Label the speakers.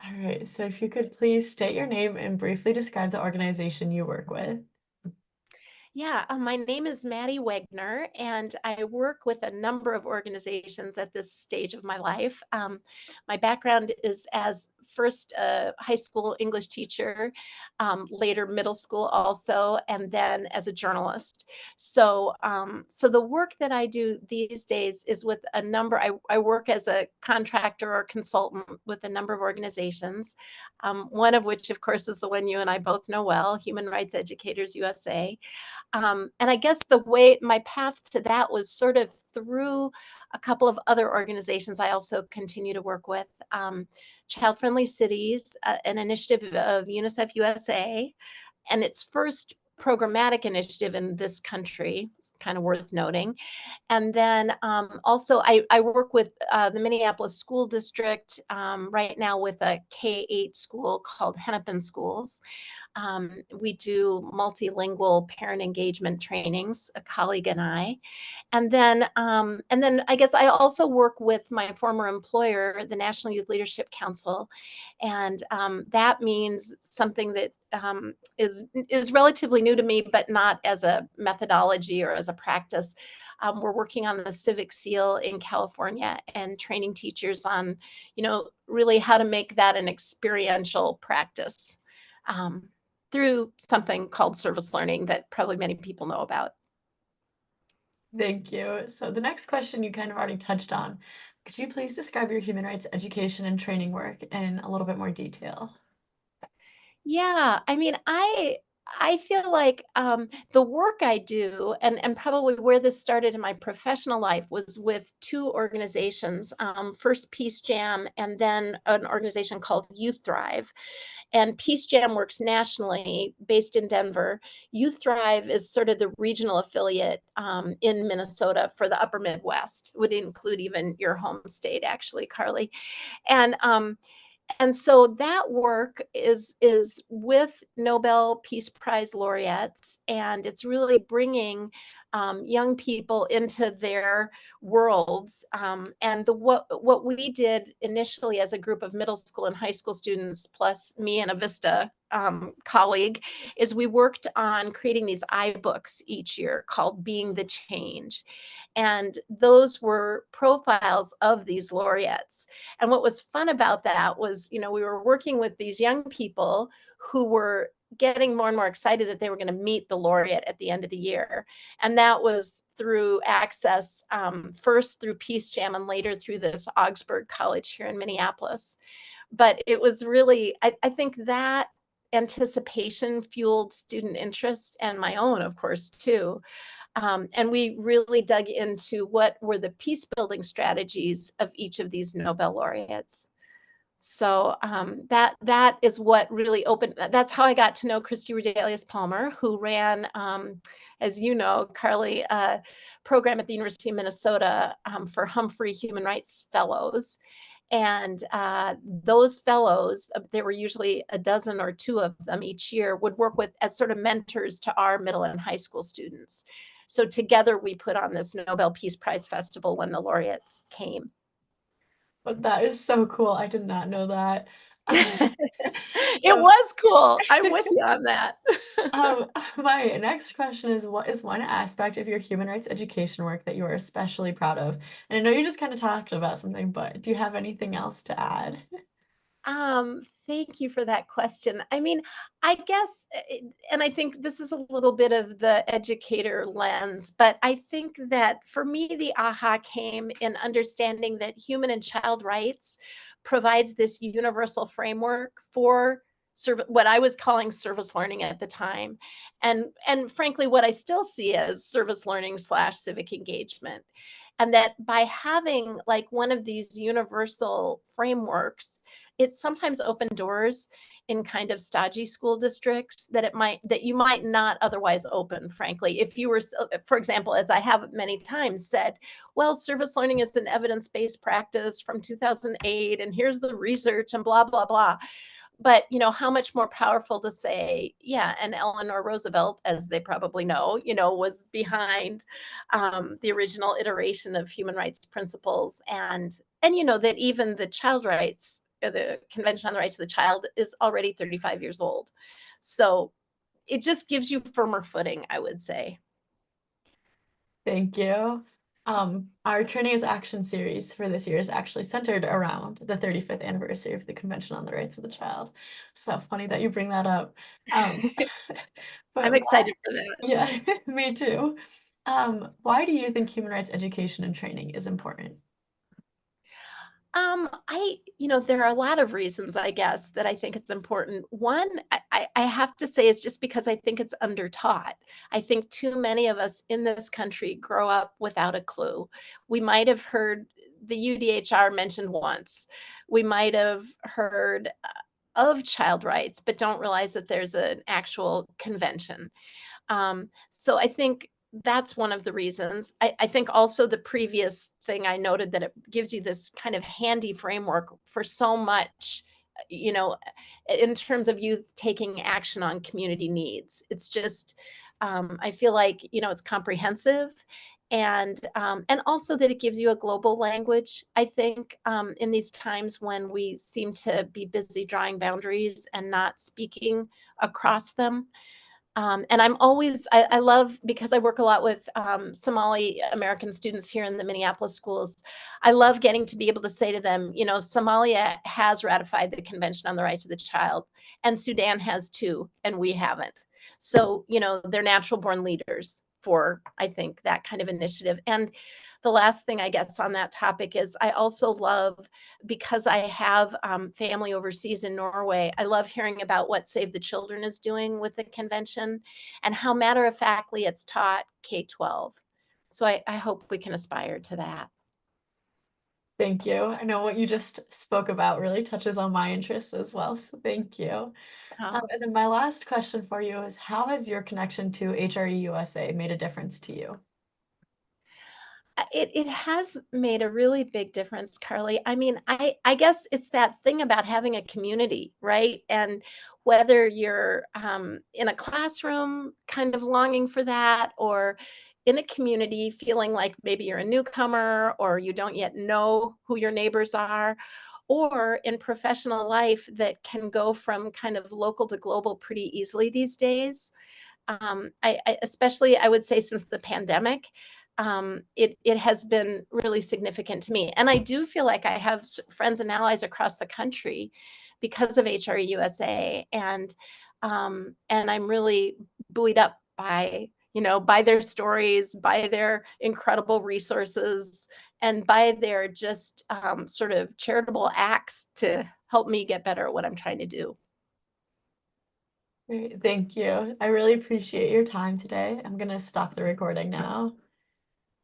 Speaker 1: All right, so if you could please state your name and briefly describe the organization you work with.
Speaker 2: Yeah, my name is Maddy Wegner, and I work with a number of organizations at this stage of my life. My background is as first a high school English teacher, later middle school also, and then as a journalist. So the work that I do these days is with a number. I work as a contractor or consultant with a number of organizations. One of which, of course, is the one you and I both know well, Human Rights Educators USA. And I guess the way my path to that was sort of through a couple of other organizations I also continue to work with. Child Friendly Cities, an initiative of UNICEF USA, and its first programmatic initiative in this country. It's kind of worth noting. And then also, I work with the Minneapolis School District right now with a K-8 school called Hennepin Schools. We do multilingual parent engagement trainings, a colleague and I. And then I guess I also work with my former employer, the National Youth Leadership Council, and that means something that is relatively new to me, but not as a methodology or as a practice. We're working on the Civic Seal in California and training teachers on, really how to make that an experiential practice through something called service learning that probably many people know about.
Speaker 1: Thank you. So the next question you kind of already touched on. Could you please describe your human rights education and training work in a little bit more detail?
Speaker 2: Yeah, I mean, I feel like the work I do, and probably where this started in my professional life, was with two organizations. First, Peace Jam, and then an organization called Youth Thrive. And Peace Jam works nationally, based in Denver. Youth Thrive is sort of the regional affiliate in Minnesota for the Upper Midwest. Would include even your home state, actually, Carly. And so that work is with Nobel Peace Prize laureates, and it's really bringing young people into their worlds. And what we did initially as a group of middle school and high school students, plus me and a Vista colleague, is we worked on creating these iBooks each year called Being the Change. And those were profiles of these laureates. And what was fun about that was, we were working with these young people who were getting more and more excited that they were going to meet the laureate at the end of the year. And that was through access, first through Peace Jam and later through this Augsburg College here in Minneapolis. But it was really, I think that anticipation fueled student interest, and my own, of course, too. And we really dug into what were the peace building strategies of each of these Nobel laureates. So that is what really opened. That's how I got to know Christy Redelius Palmer, who ran, as you know, Carly, a program at the University of Minnesota for Humphrey Human Rights Fellows. And those fellows, there were usually a dozen or two of them each year, would work with as sort of mentors to our middle and high school students. So together we put on this Nobel Peace Prize Festival when the laureates came.
Speaker 1: But that is so cool. I did not know that. Um,
Speaker 2: It
Speaker 1: so
Speaker 2: was cool. I'm with you on that.
Speaker 1: um, my next question is, what is one aspect of your human rights education work that you are especially proud of? And I know you just kind of talked about something, but do you have anything else to add?
Speaker 2: Thank you for that question. I mean, I guess, and I think this is a little bit of the educator lens, but I think that for me, the aha came in understanding that human and child rights provides this universal framework for what I was calling service learning at the time, and frankly, what I still see as service learning slash civic engagement. And that by having like one of these universal frameworks, it's sometimes opened doors in kind of stodgy school districts that you might not otherwise open, frankly. If you were, for example, as I have many times said, well, service learning is an evidence-based practice from 2008, and here's the research and blah, blah, blah. But how much more powerful to say, yeah, and Eleanor Roosevelt, as they probably know, was behind the original iteration of human rights principles, and that even the child rights the Convention on the Rights of the Child is already 35 years old. So it just gives you firmer footing, I would say.
Speaker 1: Thank you. Our Training as Action series for this year is actually centered around the 35th anniversary of the Convention on the Rights of the Child. So funny that you bring that up. Um,
Speaker 2: I'm
Speaker 1: but
Speaker 2: excited for that.
Speaker 1: yeah, me too. Why do you think human rights education and training is important?
Speaker 2: There are a lot of reasons, I guess, that I think it's important. One, I have to say is just because I think it's undertaught. I think too many of us in this country grow up without a clue. We might have heard the UDHR mentioned once. We might have heard of child rights, but don't realize that there's an actual convention. So I think that's one of the reasons. I think also the previous thing I noted that it gives you this kind of handy framework for so much, you know, in terms of youth taking action on community needs. It's just, I feel like, it's comprehensive and also that it gives you a global language. I think in these times when we seem to be busy drawing boundaries and not speaking across them, and I love, because I work a lot with Somali American students here in the Minneapolis schools. I love getting to be able to say to them, Somalia has ratified the Convention on the Rights of the Child, and Sudan has too, and we haven't. So, they're natural born leaders for, I think, that kind of initiative. And the last thing, I guess, on that topic is I also love, because I have family overseas in Norway, I love hearing about what Save the Children is doing with the convention and how matter-of-factly it's taught K-12. So I hope we can aspire to that.
Speaker 1: Thank you. I know what you just spoke about really touches on my interests as well, so thank you.
Speaker 2: Um,
Speaker 1: And then my last question for you is, how has your connection to HRE USA made a difference to you?
Speaker 2: It has made a really big difference, Carly. I mean, I guess it's that thing about having a community, right? And whether you're in a classroom kind of longing for that, or in a community feeling like maybe you're a newcomer or you don't yet know who your neighbors are, or in professional life that can go from kind of local to global pretty easily these days. Especially, I would say, since the pandemic, it has been really significant to me. And I do feel like I have friends and allies across the country because of HRE USA, and I'm really buoyed up by by their stories, by their incredible resources, and by their just sort of charitable acts to help me get better at what I'm trying to do.
Speaker 1: Great, thank you. I really appreciate your time today. I'm gonna stop the recording now.